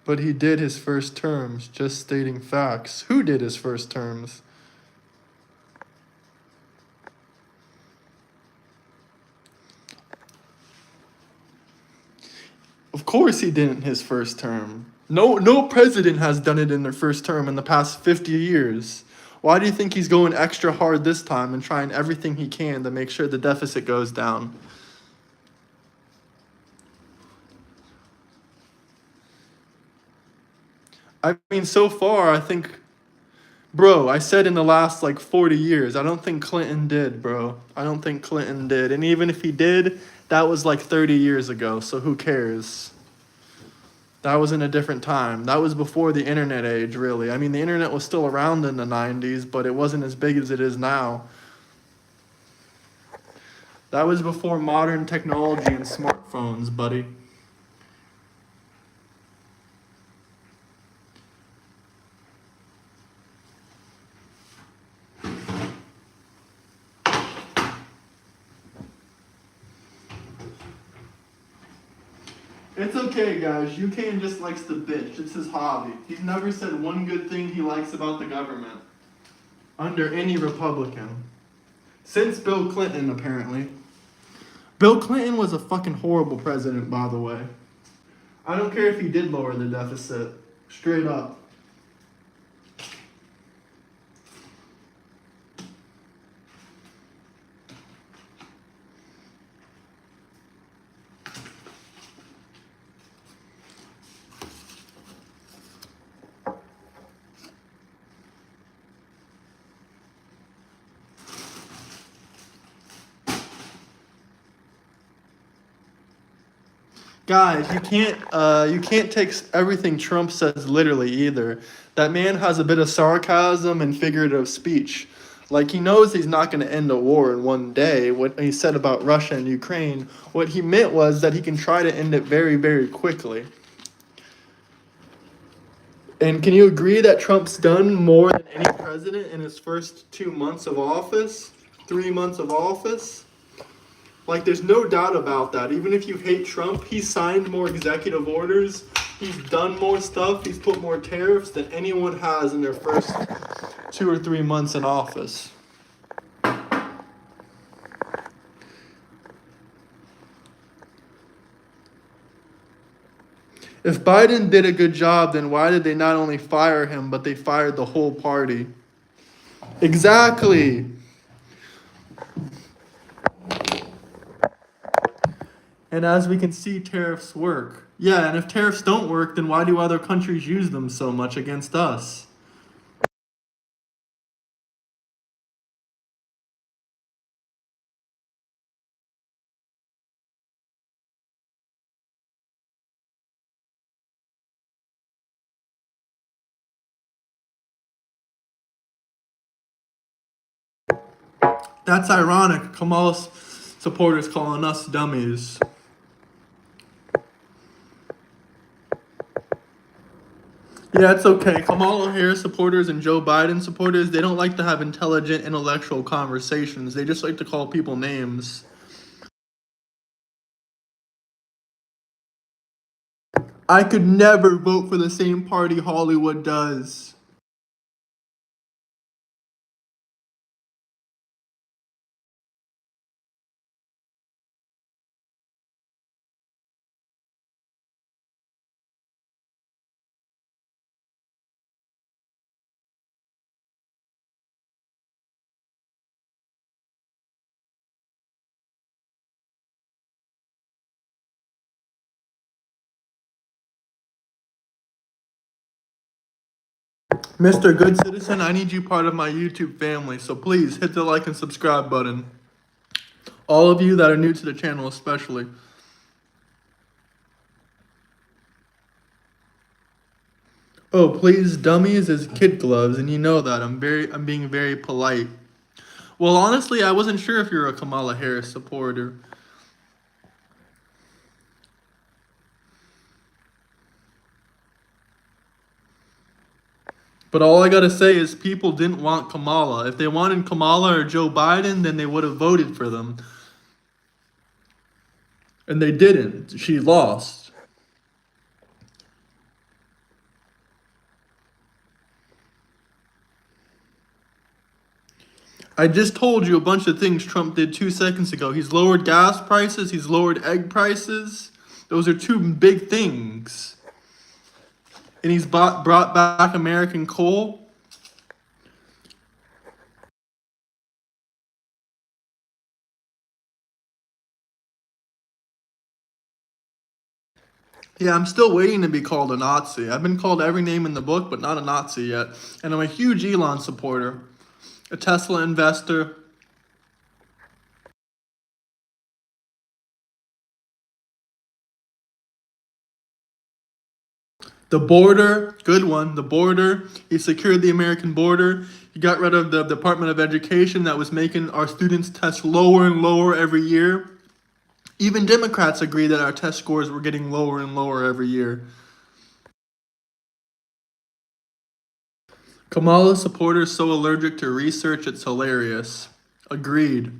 But he did his first terms, just stating facts. Who did his first terms? Of course he didn't his first term. No president has done it in their first term in the past 50 years. Why do you think he's going extra hard this time and trying everything he can to make sure the deficit goes down? I mean, so far, I think, bro, I said in the last like 40 years, I don't think Clinton did, bro. I don't think Clinton did. And even if he did, that was like 30 years ago, so who cares? That was in a different time. That was before the internet age, really. I mean, the internet was still around in the 90s, but it wasn't as big as it is now. That was before modern technology and smartphones, buddy. It's okay, guys. UK just likes to bitch. It's his hobby. He's never said one good thing he likes about the government. Under any Republican. Since Bill Clinton, apparently. Bill Clinton was a fucking horrible president, by the way. I don't care if he did lower the deficit. Straight up. Guys, you can't take everything Trump says literally either. That man has a bit of sarcasm and figurative speech. Like he knows he's not going to end a war in one day. What he said about Russia and Ukraine, what he meant was that he can try to end it very, very quickly. And can you agree that Trump's done more than any president in his first 2 months of office? 3 months of office? Like, there's no doubt about that. Even if you hate Trump, he signed more executive orders. He's done more stuff. He's put more tariffs than anyone has in their first 2 or 3 months in office. If Biden did a good job, then why did they not only fire him, but they fired the whole party? Exactly. And as we can see, tariffs work. Yeah, and if tariffs don't work, then why do other countries use them so much against us? That's ironic. Kamala's supporters calling us dummies. Yeah, it's okay. Kamala Harris supporters and Joe Biden supporters, they don't like to have intelligent, intellectual conversations. They just like to call people names. I could never vote for the same party Hollywood does. Mr. Good Citizen, I need you part of my YouTube family, so please hit the like and subscribe button. All of you that are new to the channel, especially. Oh, please, dummies is kid gloves, and you know that. I'm being very polite. Well, honestly, I wasn't sure if you're a Kamala Harris supporter. But all I gotta say is people didn't want Kamala. If they wanted Kamala or Joe Biden, then they would have voted for them. And they didn't. She lost. I just told you a bunch of things Trump did 2 seconds ago. He's lowered gas prices, he's lowered egg prices. Those are two big things. And he's brought back American coal. Yeah, I'm still waiting to be called a Nazi. I've been called every name in the book, but not a Nazi yet. And I'm a huge Elon supporter, a Tesla investor. The border, good one. The border. He secured the American border. He got rid of the Department of Education that was making our students test lower and lower every year. Even Democrats agree that our test scores were getting lower and lower every year. Kamala supporters so allergic to research it's hilarious. Agreed.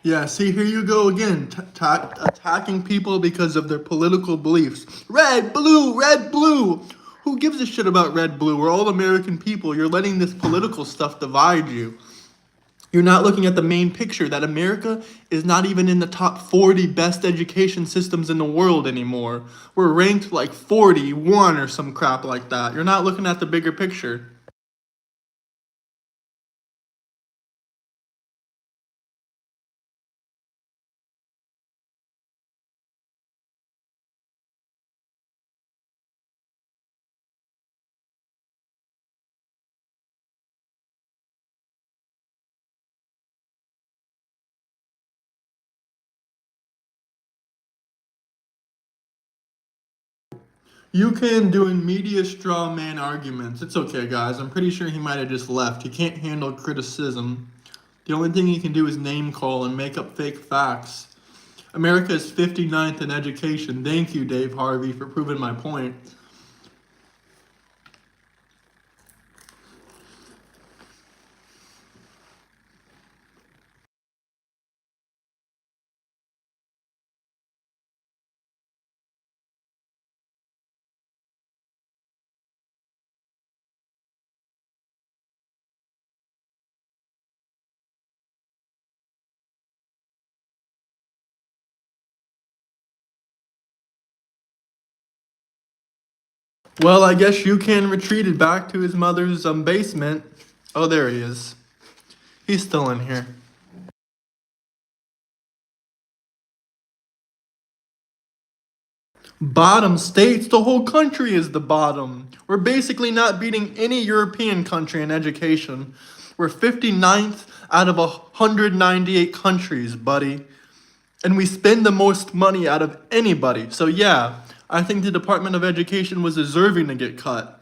Yeah, see, here you go again, attacking people because of their political beliefs. Red, blue, red, blue. Who gives a shit about red, blue? We're all American people. You're letting this political stuff divide you. You're not looking at the main picture that America is not even in the top 40 best education systems in the world anymore. We're ranked like 41 or some crap like that. You're not looking at the bigger picture. You can doing media straw man arguments. It's okay, guys. I'm pretty sure he might have just left. He can't handle criticism. The only thing he can do is name call and make up fake facts. America is 59th in education. Thank you, Dave Harvey, for proving my point. Well, I guess you can retreated back to his mother's basement. Oh, there he is. He's still in here. Bottom states, the whole country is the bottom. We're basically not beating any European country in education. We're 59th out of 198 countries, buddy. And we spend the most money out of anybody. So, yeah, I think the Department of Education was deserving to get cut.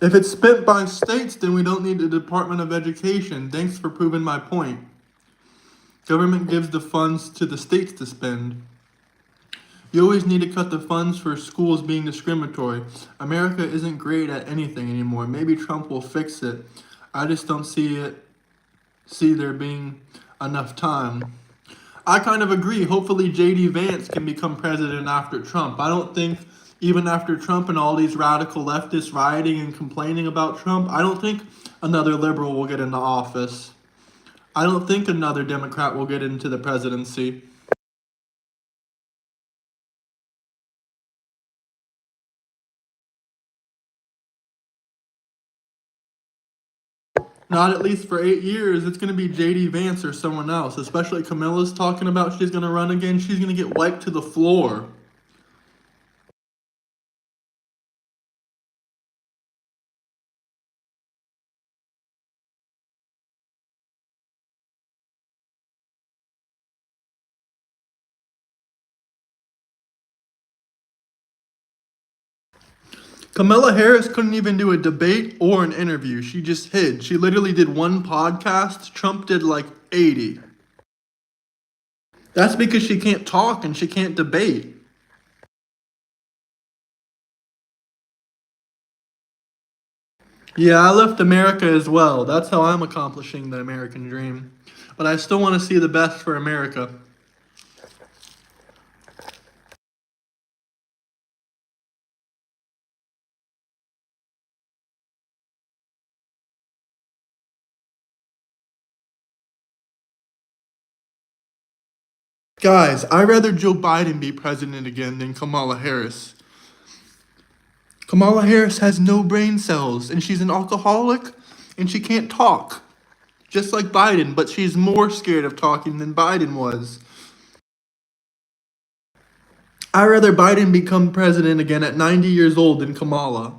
If it's spent by states, then we don't need the Department of Education. Thanks for proving my point. Government gives the funds to the states to spend. You always need to cut the funds for schools being discriminatory. America isn't great at anything anymore. Maybe Trump will fix it. I just don't see there being enough time. I kind of agree. Hopefully JD Vance can become president after Trump. I don't think even after Trump and all these radical leftists rioting and complaining about Trump, I don't think another liberal will get into office. I don't think another Democrat will get into the presidency. Not at least for 8 years. It's going to be JD Vance or someone else, especially Camilla's talking about she's going to run again. She's going to get wiped to the floor. Kamala Harris couldn't even do a debate or an interview. She just hid. She literally did one podcast. Trump did like 80. That's because she can't talk and she can't debate. Yeah, I left America as well. That's how I'm accomplishing the American dream. But I still want to see the best for America. Guys, I'd rather Joe Biden be president again than Kamala Harris. Kamala Harris has no brain cells, and she's an alcoholic, and she can't talk. Just like Biden, but she's more scared of talking than Biden was. I'd rather Biden become president again at 90 years old than Kamala.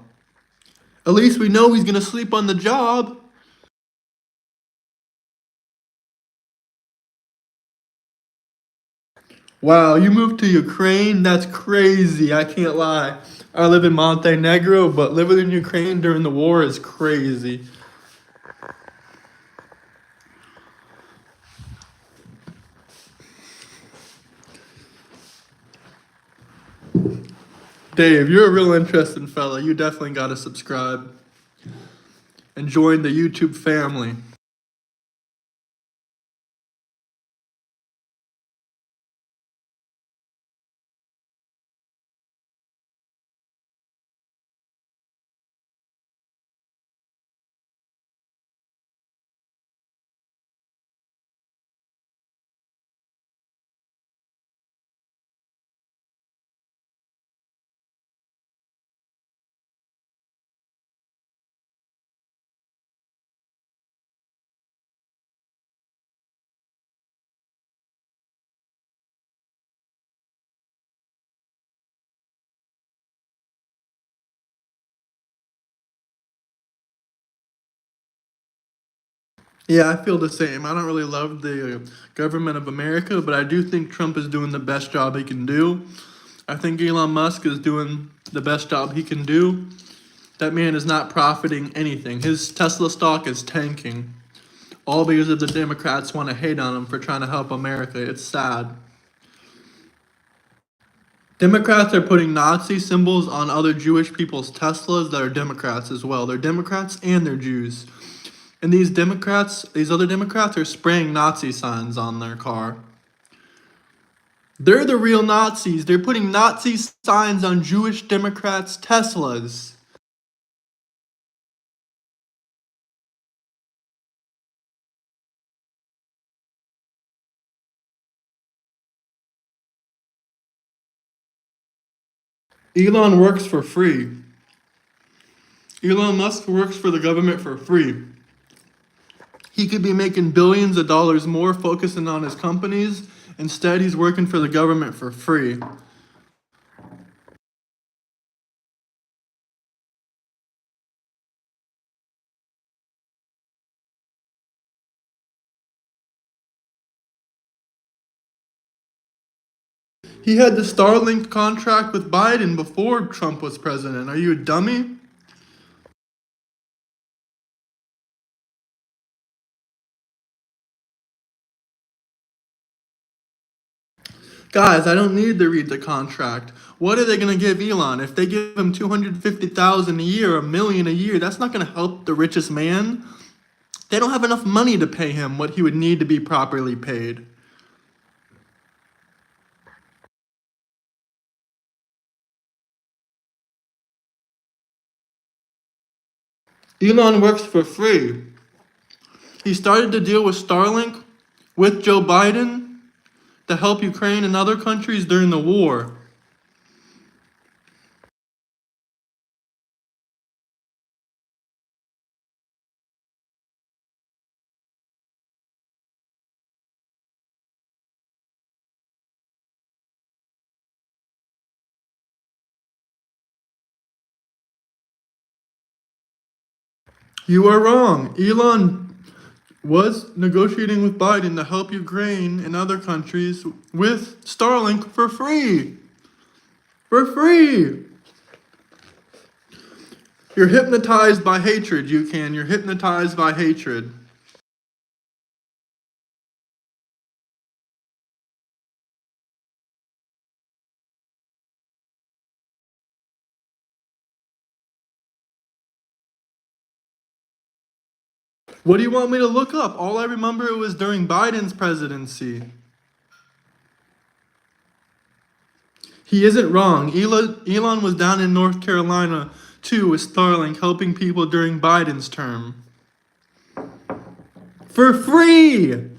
At least we know he's gonna sleep on the job. Wow, you moved to Ukraine? That's crazy. I can't lie. I live in Montenegro, but living in Ukraine during the war is crazy. Dave, you're a real interesting fella. You definitely gotta subscribe and join the YouTube family. Yeah, I feel the same. I don't really love the government of America, but I do think Trump is doing the best job he can do. I think Elon Musk is doing the best job he can do. That man is not profiting anything. His Tesla stock is tanking. All because of the Democrats want to hate on him for trying to help America. It's sad. Democrats are putting Nazi symbols on other Jewish people's Teslas that are Democrats as well. They're Democrats and they're Jews. And these other Democrats are spraying Nazi signs on their car. They're the real Nazis. They're putting Nazi signs on Jewish Democrats' Teslas. Elon works for free. Elon Musk works for the government for free. He could be making billions of dollars more focusing on his companies. Instead, he's working for the government for free. He had the Starlink contract with Biden before Trump was president. Are you a dummy? Guys, I don't need to read the contract. What are they going to give Elon? If they give him 250,000 a year, a million a year, that's not going to help the richest man. They don't have enough money to pay him what he would need to be properly paid. Elon works for free. He started to deal with Starlink with Joe Biden to help Ukraine and other countries during the war. You are wrong. Elon was negotiating with Biden to help Ukraine and other countries with Starlink for free. For free. You're hypnotized by hatred, You're hypnotized by hatred. What do you want me to look up? All I remember it was during Biden's presidency. He isn't wrong. Elon was down in North Carolina too with Starlink helping people during Biden's term. For free!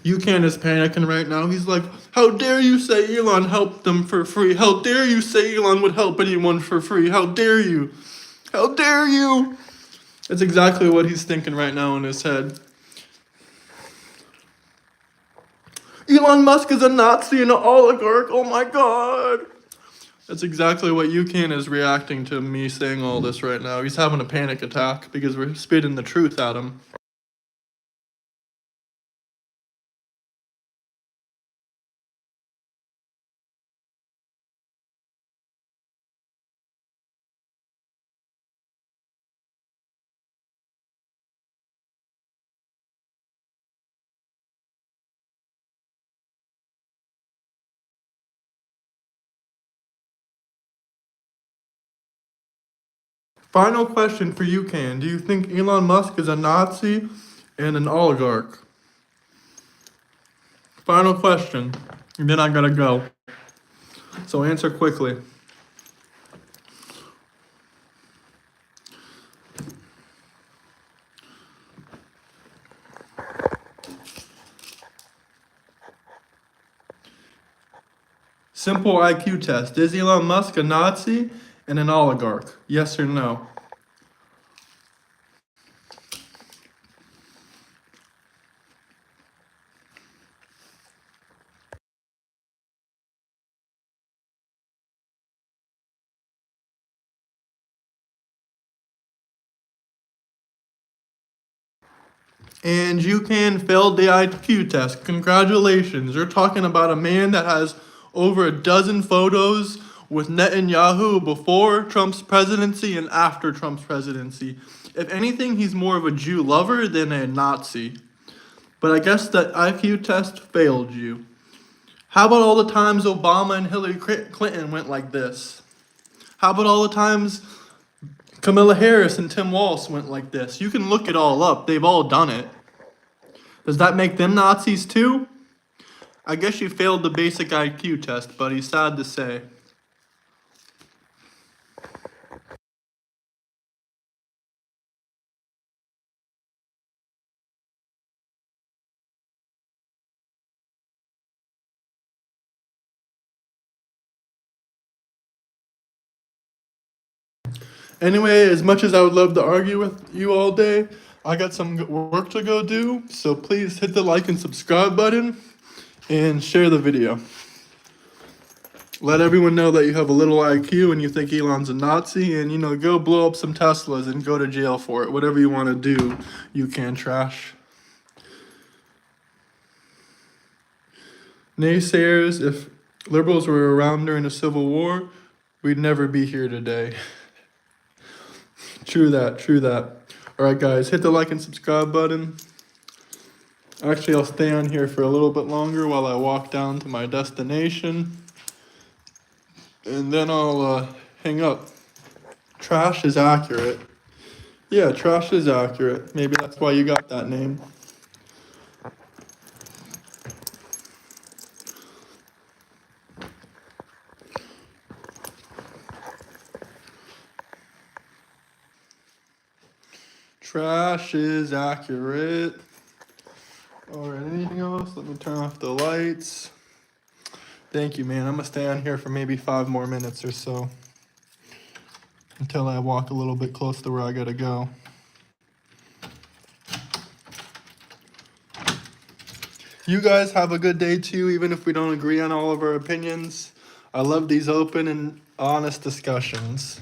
UCAN is panicking right now. He's like, how dare you say Elon helped them for free? How dare you say Elon would help anyone for free? How dare you? How dare you? That's exactly what he's thinking right now in his head. Elon Musk is a Nazi and an oligarch. Oh my god. That's exactly what UCAN is reacting to me saying all this right now. He's having a panic attack because we're spitting the truth at him. Final question for UCAN. Do you think Elon Musk is a Nazi and an oligarch? Final question. And then I gotta go. So answer quickly. Simple IQ test. Is Elon Musk a Nazi and an oligarch? Yes or no? And UCAN failed the IQ test. Congratulations. You're talking about a man that has over a dozen photos with Netanyahu before Trump's presidency and after Trump's presidency. If anything, he's more of a Jew lover than a Nazi. But I guess that IQ test failed you. How about all the times Obama and Hillary Clinton went like this? How about all the times Camilla Harris and Tim Walz went like this? You can look it all up. They've all done it. Does that make them Nazis too? I guess you failed the basic IQ test, buddy. Sad to say. Anyway, as much as I would love to argue with you all day, I got some work to go do. So please hit the like and subscribe button and share the video. Let everyone know that you have a little IQ and you think Elon's a Nazi, and go blow up some Teslas and go to jail for it. Whatever you want to do, you can, trash. Naysayers, if liberals were around during the Civil War, we'd never be here today. True that, true that. Alright guys, hit the like and subscribe button. Actually, I'll stay on here for a little bit longer while I walk down to my destination. And then I'll hang up. Trash is accurate. Yeah, trash is accurate. Maybe that's why you got that name. Trash is accurate. Alright, anything else? Let me turn off the lights. Thank you, man. I'm gonna stay on here for maybe 5 more minutes or so. Until I walk a little bit close to where I gotta go. You guys have a good day too, even if we don't agree on all of our opinions. I love these open and honest discussions.